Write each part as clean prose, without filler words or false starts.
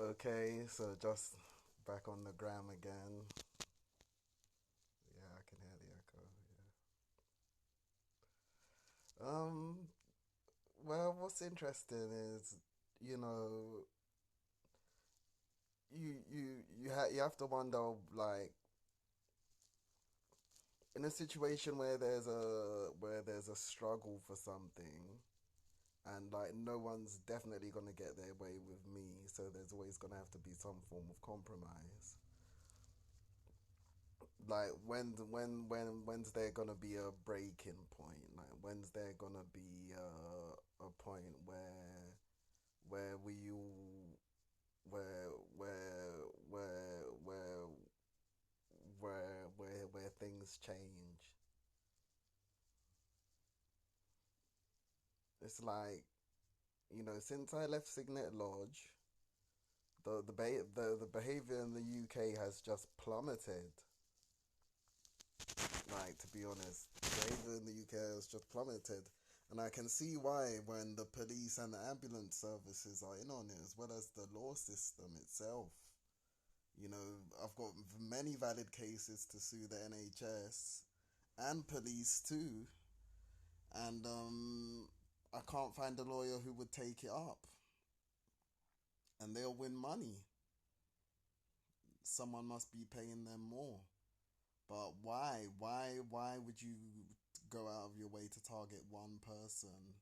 Okay, so just back on the gram again. Yeah, I can hear the echo. Yeah. Well, what's interesting is, you know, you have to wonder, like, in a situation where there's a struggle for something, and like no one's definitely gonna get their way with me, so there's always gonna have to be some form of compromise. Like when's there gonna be a breaking point? Like when's there gonna be a point where we all where things change? It's like, since I left Signet Lodge, the behavior in the UK has just plummeted. Like, to be honest, behavior in the UK has just plummeted. And I can see why when the police and the ambulance services are in on it, as well as the law system itself. I've got many valid cases to sue the NHS and police too. And I can't find a lawyer who would take it up. And they'll win money. Someone must be paying them more. But why? Why would you go out of your way to target one person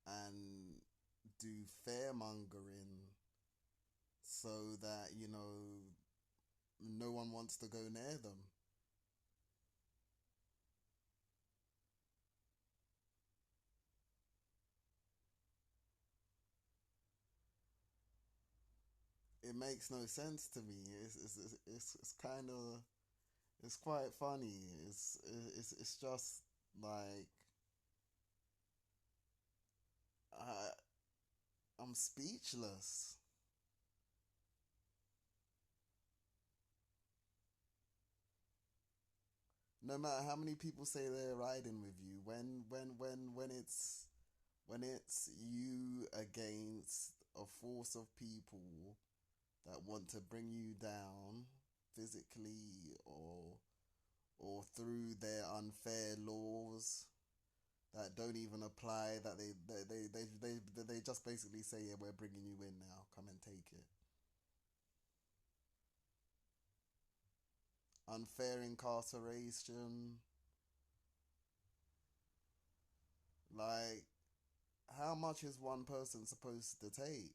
and do fearmongering so that, no one wants to go near them? It makes no sense to me. It's kind of, it's quite funny. It's just like, I I'm speechless. No matter how many people say they're riding with you, when it's you against a force of people that want to bring you down physically or through their unfair laws that don't even apply, that they just basically say, yeah, we're bringing you in now, come and take it. Unfair incarceration. Like, how much is one person supposed to take?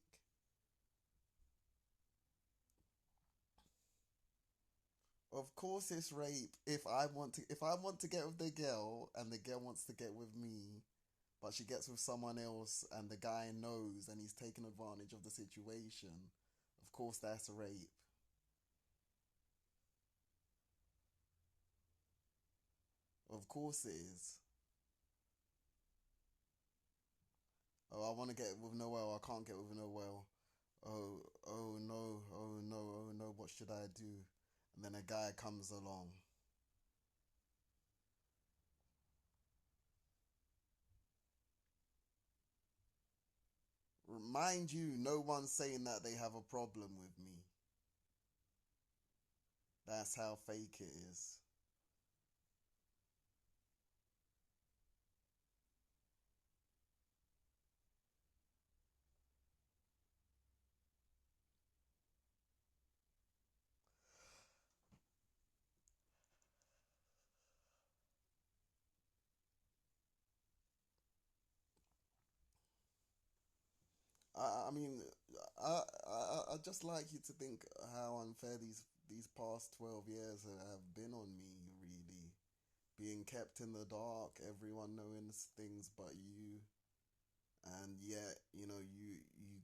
Of course it's rape if I want to get with the girl and the girl wants to get with me, but she gets with someone else and the guy knows and he's taking advantage of the situation. Of course that's rape. Of course it is. Oh, I want to get with Noel. I can't get with Noel. Oh no, oh no, oh no, what should I do? And then a guy comes along. Mind you, no one's saying that they have a problem with me. That's how fake it is. I mean, I just like you to think how unfair these past 12 years have been on me. Really, being kept in the dark, everyone knowing things but you, and yet you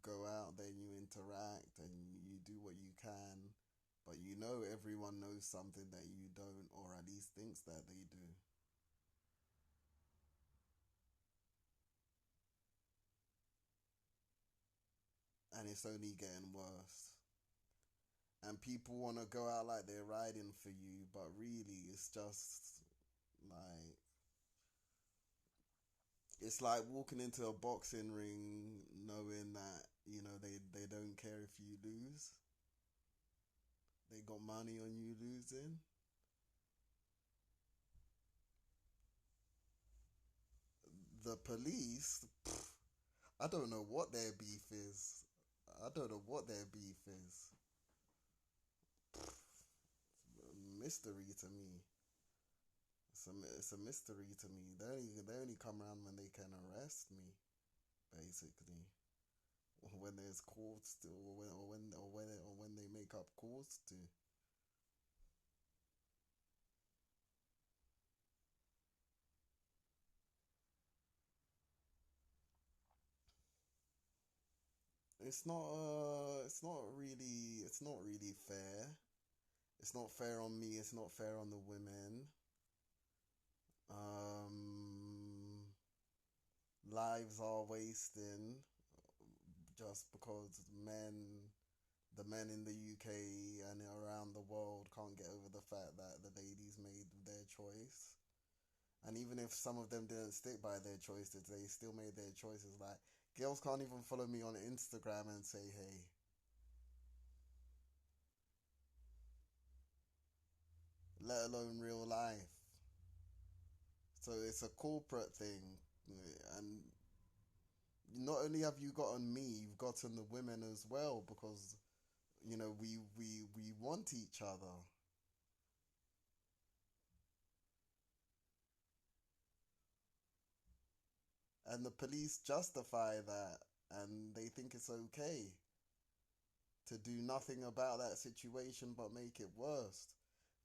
go out there and you interact and you do what you can, but everyone knows something that you don't, or at least thinks that they do, and it's only getting worse. And people want to go out like they're riding for you, but really it's just like, it's like walking into a boxing ring knowing that They don't care if you lose. They got money on you losing. The police, I don't know what their beef is. I don't know what their beef is. Mystery to me. It's a mystery to me. They only come around when they can arrest me, basically. When there's courts to, or when they make up courts to. It's not really fair. It's not fair on me. It's not fair on the women. Um, Lives are wasting just because the men in the UK and around the world can't get over the fact that the ladies made their choice. And even if some of them didn't stick by their choices, they still made their choices. Like, girls can't even follow me on Instagram and say, hey, let alone real life. So it's a corporate thing. And not only have you gotten me, you've gotten the women as well because, we want each other. And the police justify that and they think it's okay to do nothing about that situation but make it worse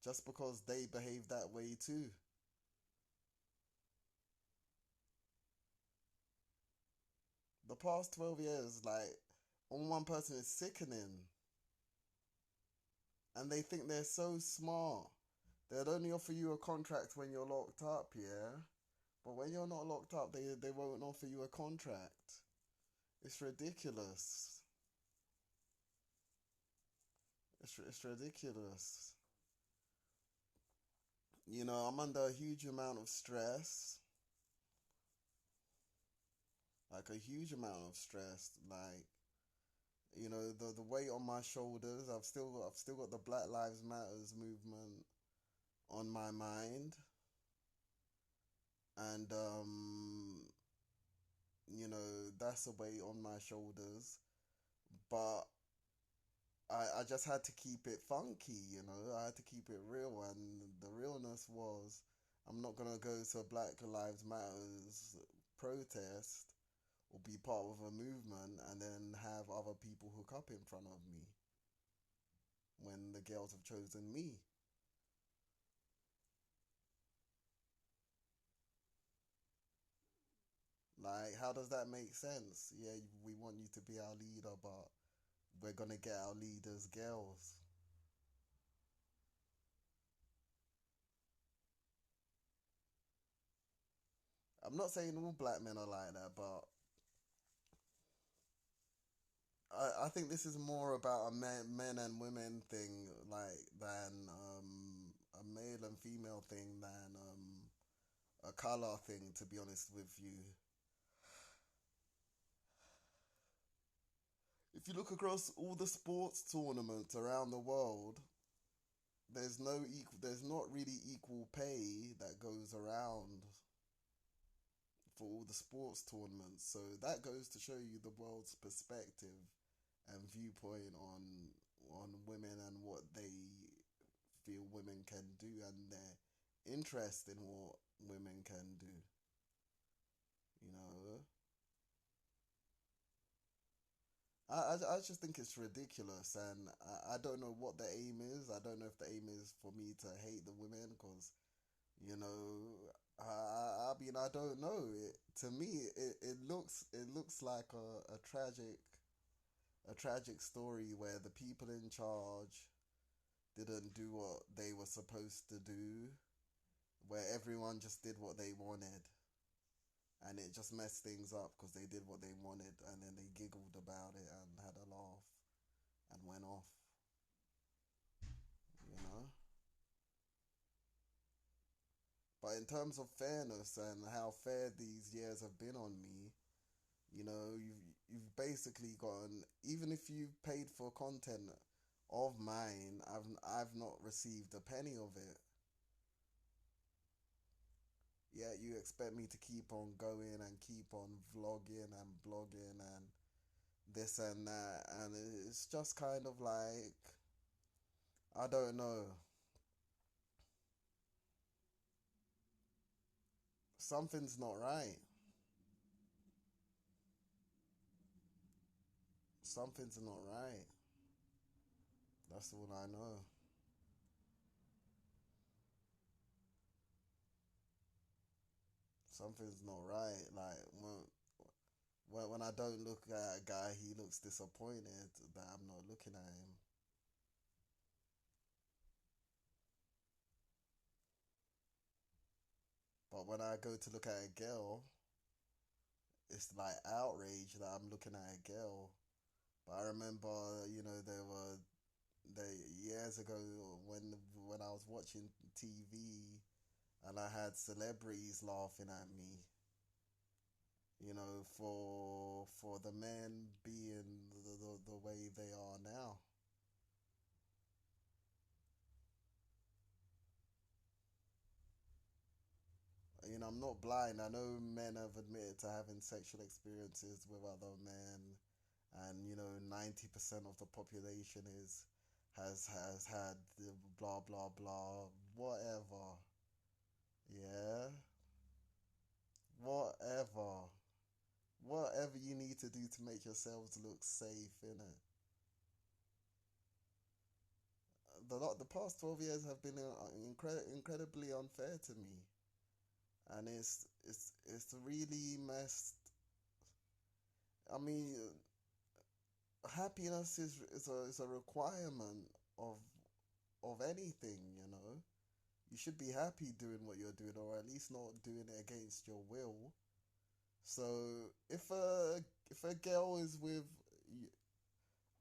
just because they behave that way too. The past 12 years, like, on one person is sickening. And they think they're so smart. They'd only offer you a contract when you're locked up, yeah? But when you're not locked up, they won't offer you a contract. It's ridiculous. It's ridiculous. I'm under a huge amount of stress. Like, a huge amount of stress. Like, the weight on my shoulders. I've still got the Black Lives Matters movement on my mind. And that's a weight on my shoulders. But I just had to keep it funky. I had to keep it real, and the realness was I'm not gonna go to a Black Lives Matters protest or be part of a movement and then have other people hook up in front of me when the girls have chosen me. Like, how does that make sense? Yeah, we want you to be our leader, but we're gonna get our leaders girls. I'm not saying all black men are like that, but I think this is more about a men and women thing, like, than a male and female thing, than a color thing. To be honest with you, if you look across all the sports tournaments around the world, there's not really equal pay that goes around for all the sports tournaments. So that goes to show you the world's perspective and viewpoint on women and what they feel women can do and their interest in what women can do. You know, I just think it's ridiculous, and I don't know what the aim is. I don't know if the aim is for me to hate the women, because you know, I don't know. To me, it looks like a tragic story where the people in charge didn't do what they were supposed to do, where everyone just did what they wanted, and it just messed things up because they did what they wanted, and then they giggled about it and had a laugh and went off. You know. But in terms of fairness and how fair these years have been on me, you know, you've basically gotten, even if you've paid for content of mine, I've not received a penny of it. Yet you expect me to keep on going and keep on vlogging and blogging and this and that, and it's just kind of like, I don't know. Something's not right. Something's not right. That's all I know. Something's not right. Like when I don't look at a guy, he looks disappointed that I'm not looking at him. But when I go to look at a girl, it's like outrage that I'm looking at a girl. But I remember, there were the years ago when I was watching TV and I had celebrities laughing at me, for the men being the way they are now. I'm not blind. I know men have admitted to having sexual experiences with other men, and 90% of the population is has had the blah blah blah whatever. Yeah, whatever, whatever you need to do to make yourselves look safe, innit? The past 12 years have been incredibly unfair to me, and it's really messed. I mean, happiness is a requirement of of anything. You should be happy doing what you're doing, or at least not doing it against your will. So if a girl is with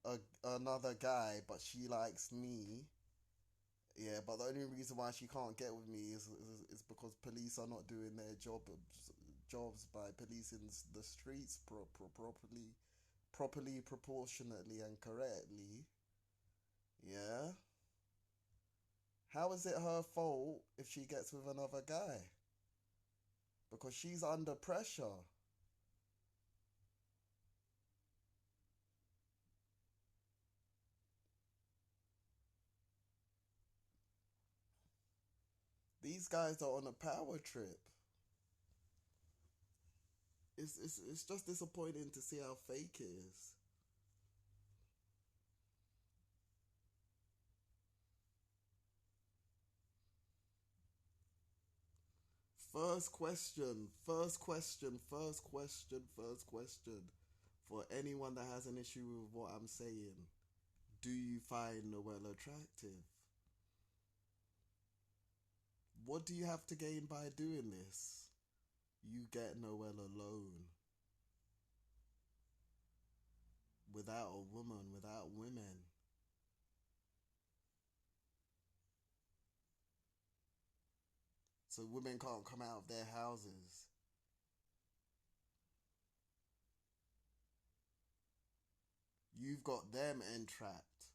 a, another guy, but she likes me, yeah, but the only reason why she can't get with me is because police are not doing their jobs by policing the streets properly, proportionately, and correctly. Yeah. How is it her fault if she gets with another guy? Because she's under pressure. These guys are on a power trip. It's just disappointing to see how fake it is. First question, first question, first question, first question. For anyone that has an issue with what I'm saying, do you find Noel attractive? What do you have to gain by doing this? You get Noel alone. Without a woman, without women. So women can't come out of their houses. You've got them entrapped.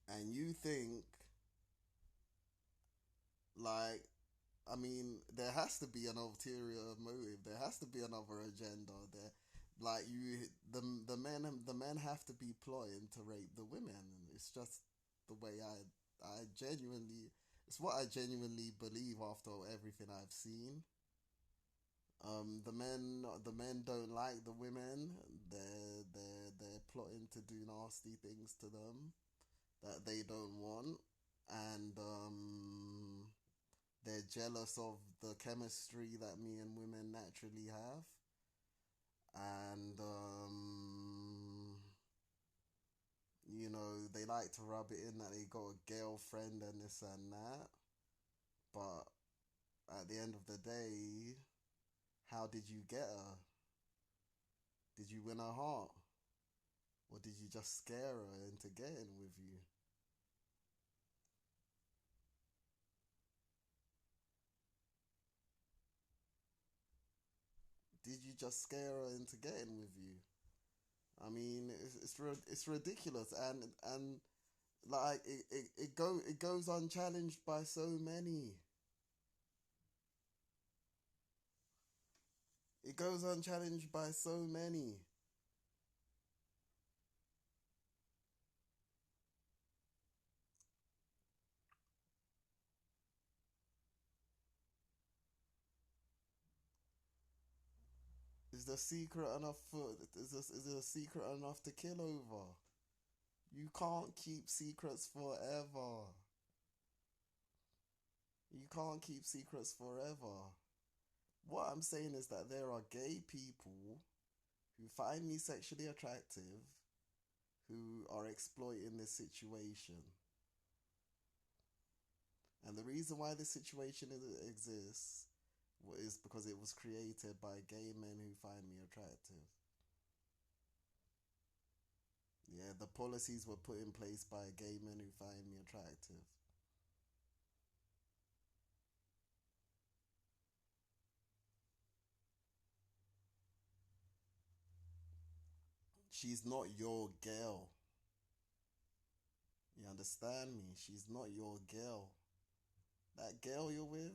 And you think, like, I mean, there has to be an ulterior motive. There has to be another agenda. There, like the men have to be plotting to rape the women. It's just the way I genuinely. It's what I genuinely believe after everything I've seen. The men don't like the women. They're plotting to do nasty things to them that they don't want, and they're jealous of the chemistry that me and women naturally have, and they like to rub it in that they got a girlfriend and this and that. But at the end of the day, how did you get her? Did you win her heart? Or did you just scare her into getting with you? did you just scare her into getting with you? I mean, it's ridiculous, and like it goes unchallenged by so many. It goes unchallenged by so many. Is the secret enough for? Is the secret enough to kill over? You can't keep secrets forever. You can't keep secrets forever. What I'm saying is that there are gay people who find me sexually attractive who are exploiting this situation. And the reason why this situation exists is because it was created by gay men who find me attractive. Yeah, the policies were put in place by gay men who find me attractive. She's not your girl. You understand me? She's not your girl. That girl you're with,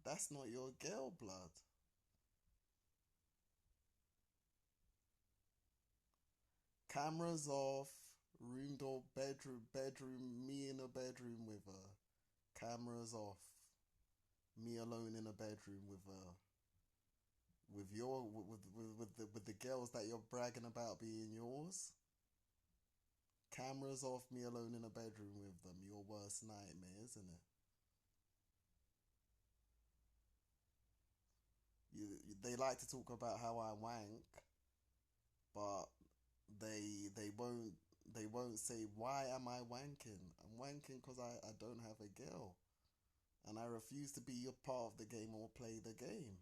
that's not your girl, blood. Cameras off, room door, bedroom, me in a bedroom with her. Cameras off, me alone in a bedroom with her. With the girls that you're bragging about being yours. Cameras off, me alone in a bedroom with them. Your worst nightmare, isn't it? They like to talk about how I wank, but they won't say why am I wanking. I'm wanking because I don't have a girl, and I refuse to be a part of the game or play the game.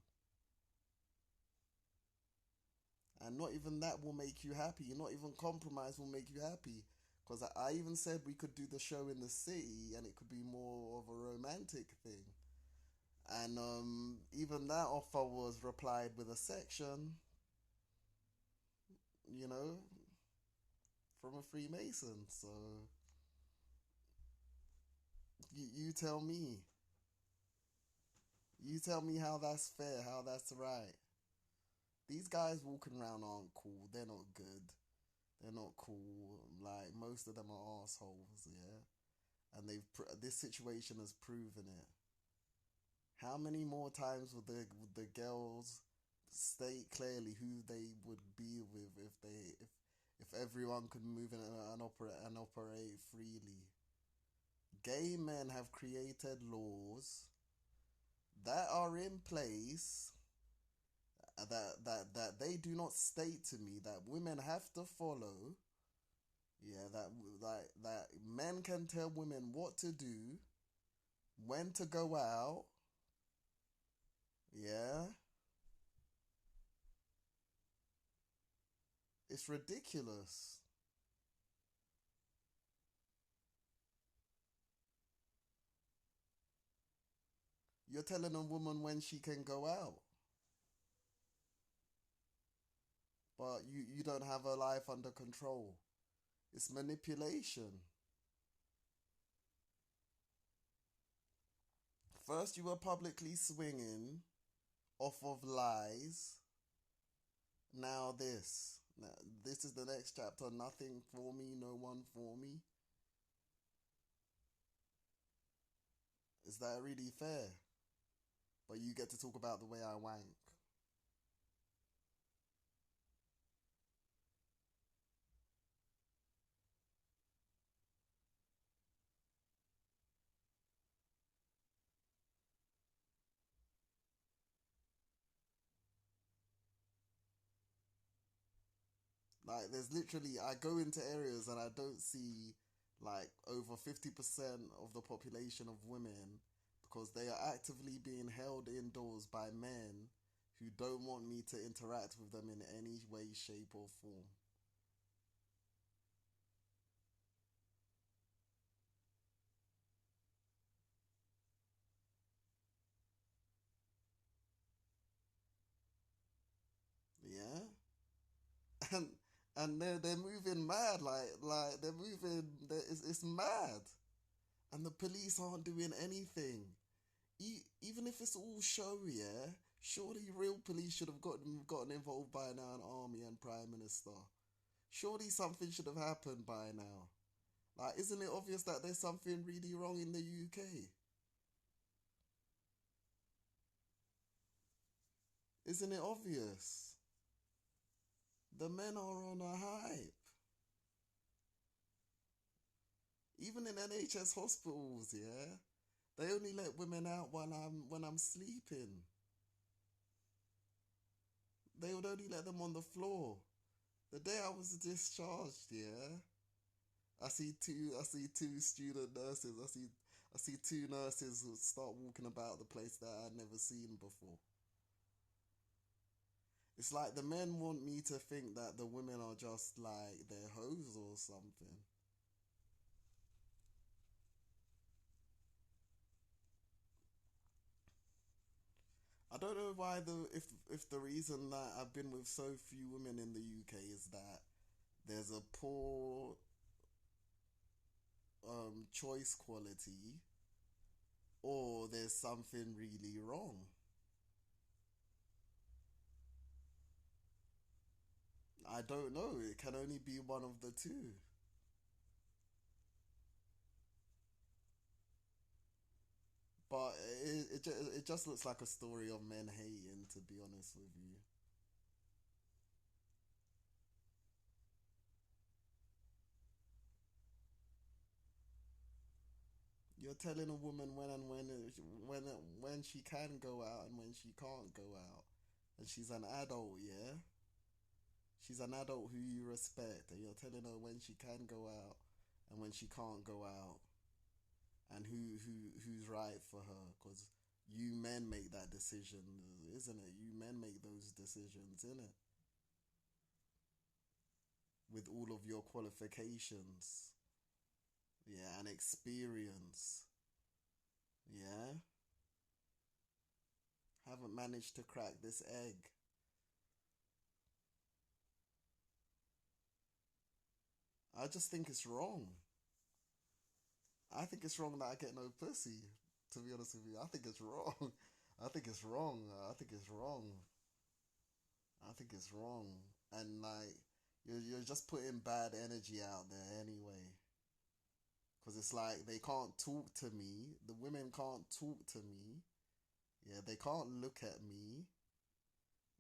And not even that will make you happy. Not even compromise will make you happy. Because I even said we could do the show in the city and it could be more of a romantic thing. And even that offer was replied with a section, you know, from a Freemason. So you tell me. You tell me how that's fair, how that's right. These guys walking around aren't cool. They're not good. They're not cool. Like most of them are assholes, yeah. And this situation has proven it. How many more times would the girls state clearly who they would be with if everyone could move in and operate freely? Gay men have created laws that are in place that they do not state to me that women have to follow. Yeah, that men can tell women what to do, when to go out. Yeah, it's ridiculous. You're telling a woman when she can go out, but you don't have her life under control. It's manipulation. First, you were publicly swinging off of lies. Now this. Now, this is the next chapter. Nothing for me, no one for me. Is that really fair? But you get to talk about the way I wank. Like, there's literally, I go into areas and I don't see like over 50% of the population of women because they are actively being held indoors by men who don't want me to interact with them in any way, shape, or form. and they're moving mad, like they're moving. It's mad, and the police aren't doing anything. Even if it's all show, yeah. Surely real police should have gotten involved by now, an army and prime minister. Surely something should have happened by now. Like, isn't it obvious that there's something really wrong in the UK? Isn't it obvious? The men are on a hype. Even in NHS hospitals, yeah. They only let women out when I'm sleeping. They would only let them on the floor. The day I was discharged, yeah. I see two student nurses. I see two nurses who start walking about the place that I'd never seen before. It's like the men want me to think that the women are just like their hoes or something. I don't know why the if the reason that I've been with so few women in the UK is that there's a poor choice quality, or there's something really wrong. I don't know. It can only be one of the two. But it just looks like a story of men hating, to be honest with you. You're telling a woman when when she can go out and when she can't go out, and she's an adult, yeah. She's an adult who you respect, and you're telling her when she can go out and when she can't go out, and who's right for her. Because you men make that decision, isn't it? You men make those decisions, isn't it? With all of your qualifications, yeah, and experience, yeah. Haven't managed to crack this egg. I just think it's wrong. I think it's wrong that I get no pussy. To be honest with you, I think it's wrong. I think it's wrong. I think it's wrong. I think it's wrong. And like, you're just putting bad energy out there anyway. Because it's like they can't talk to me. The women can't talk to me. Yeah, they can't look at me.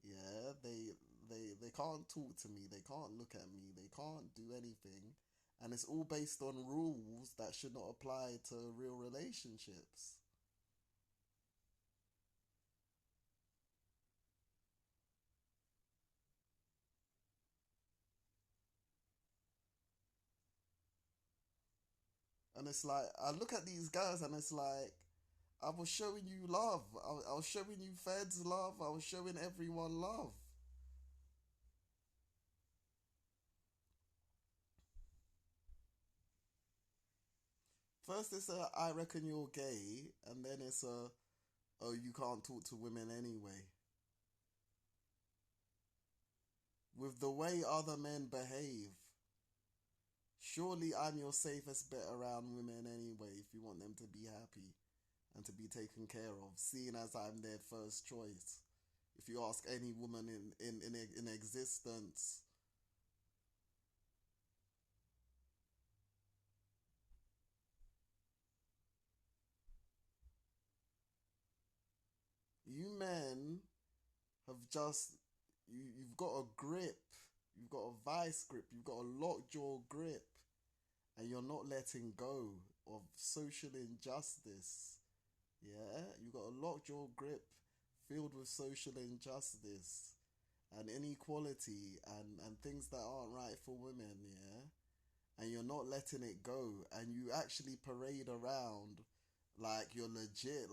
Yeah, they can't talk to me. They can't look at me. They can't do anything. And it's all based on rules that should not apply to real relationships. And it's like, I look at these guys and it's like, I was showing you love. I was showing you feds love. I was showing everyone love. First, it's a, I reckon you're gay. And then it's a, oh, you can't talk to women anyway. With the way other men behave, surely I'm your safest bet around women anyway if you want them to be happy and to be taken care of, seeing as I'm their first choice. If you ask any woman in existence, you men have just you've got a grip, you've got a vice grip, you've got a lockjaw grip, and you're not letting go of social injustice. Yeah, you've got a lockjaw grip filled with social injustice and inequality and things that aren't right for women, yeah? And you're not letting it go, and you actually parade around like you're legit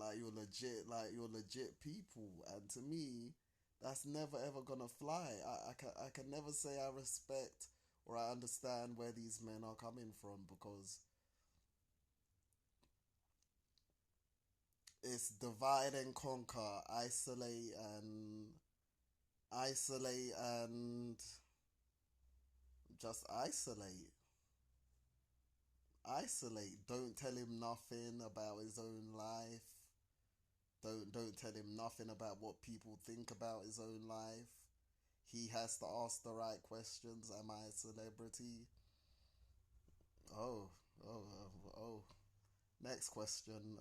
people. And to me, that's never ever gonna fly. I can never say I respect or I understand where these men are coming from, because it's divide and conquer, isolate and Just isolate. Isolate. Don't tell him nothing about his own life. Don't tell him nothing about what people think about his own life. He has to ask the right questions. Am I a celebrity? Oh, oh. Next question.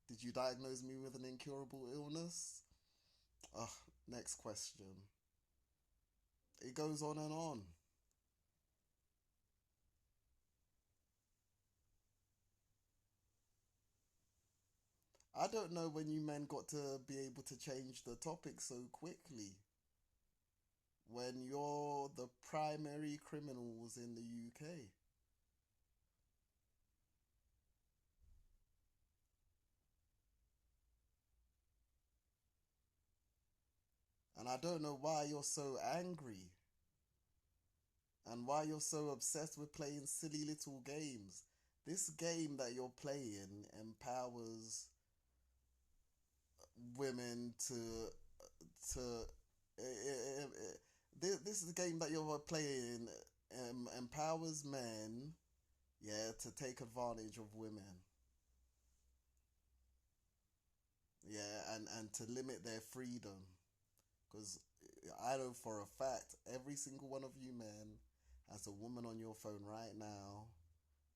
Did you diagnose me with an incurable illness? Oh, next question. It goes on and on. I don't know when you men got to be able to change the topic so quickly. When you're the primary criminals in the UK. And I don't know why you're so angry and why you're so obsessed with playing silly little games. This game that you're playing empowers women to this is a game that you're playing empowers men, yeah, to take advantage of women, yeah, and to limit their freedom. Because I know for a fact every single one of you men has a woman on your phone right now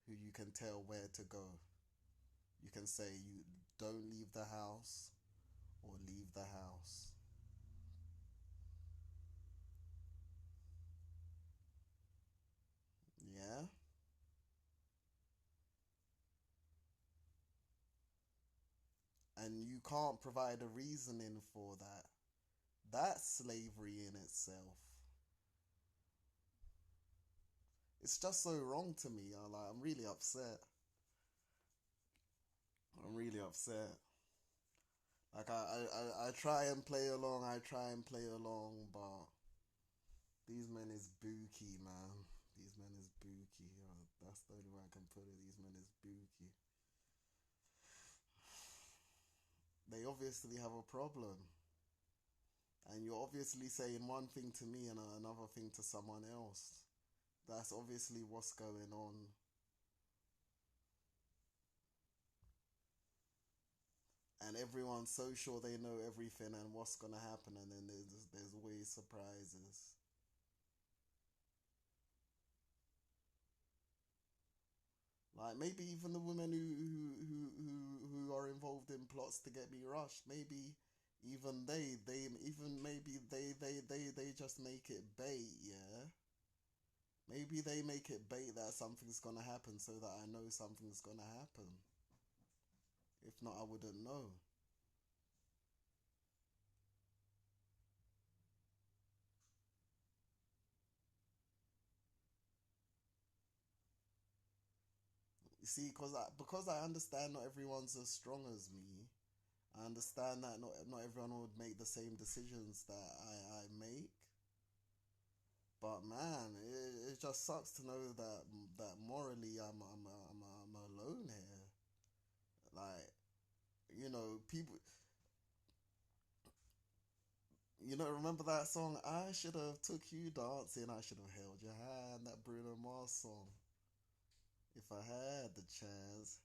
who you can tell where to go. You can say you don't leave the house or leave the house. Yeah? And you can't provide a reasoning for that. That's slavery in itself. It's just so wrong to me. I'm really upset. I'm really upset. Like I try and play along. I try and play along, but these men is bookie, man. These men is bookie. That's the only way I can put it. These men is bookie. They obviously have a problem. And you're obviously saying one thing to me and another thing to someone else. That's obviously what's going on. And everyone's so sure they know everything and what's gonna happen, and then there's always surprises. Like maybe even the women who are involved in plots to get me rushed, maybe even they even maybe they just make it bait, yeah. Maybe they make it bait that something's gonna happen so that I know something's gonna happen. If not, I wouldn't know. You see, because I understand not everyone's as strong as me. I understand that not everyone would make the same decisions that I make. But man, it just sucks to know that morally I'm alone here. Like, people. Remember that song? I should have took you dancing. I should have held your hand. That Bruno Mars song. If I had the chance,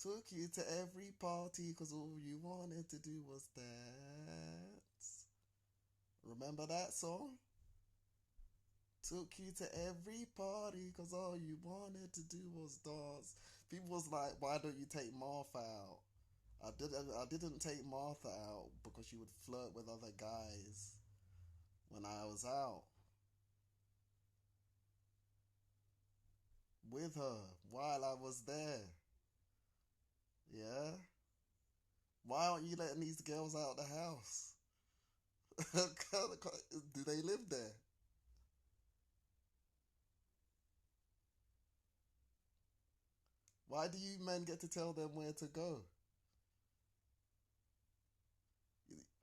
took you to every party, cause all you wanted to do was dance. Remember that song? Took you to every party, cause all you wanted to do was dance. People was like, why don't you take Martha out? I didn't take Martha out because she would flirt with other guys when I was out with her while I was there. Yeah? Why aren't you letting these girls out of the house? Do they live there? Why do you men get to tell them where to go?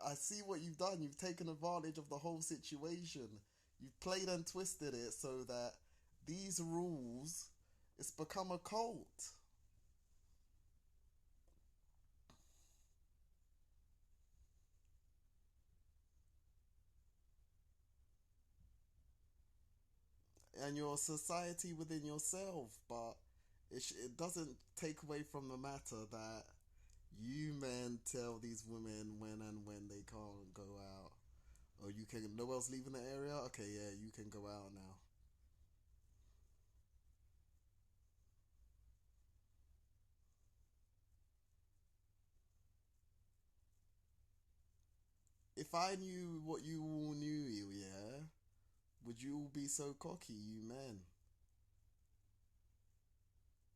I see what you've done. You've taken advantage of the whole situation. You've played and twisted it so that these rules, it's become a cult. and your society within yourself. But it doesn't take away from the matter that you men tell these women when they can't go out. Or you can, no one's leaving the area? Okay, yeah, you can go out now. If I knew what you all knew, yeah, would you all be so cocky, you men?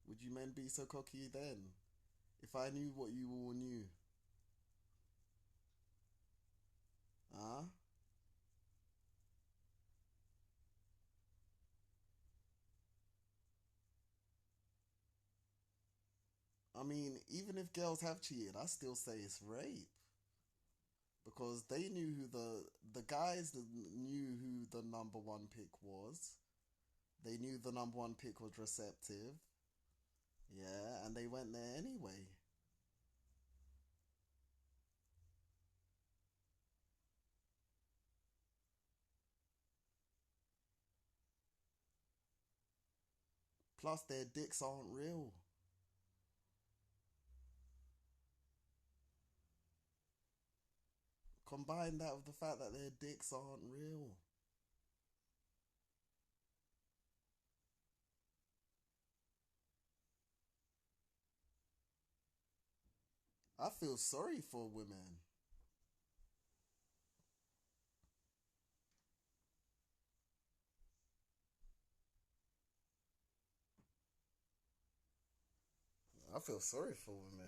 Would you men be so cocky then? If I knew what you all knew. Huh? I mean, even if girls have cheated, I still say it's rape. Because they knew who the guys that knew who the number one pick was. They knew the number one pick was receptive. Yeah, and they went there anyway. Plus, their dicks aren't real. Combine that with the fact that their dicks aren't real. I feel sorry for women. I feel sorry for women.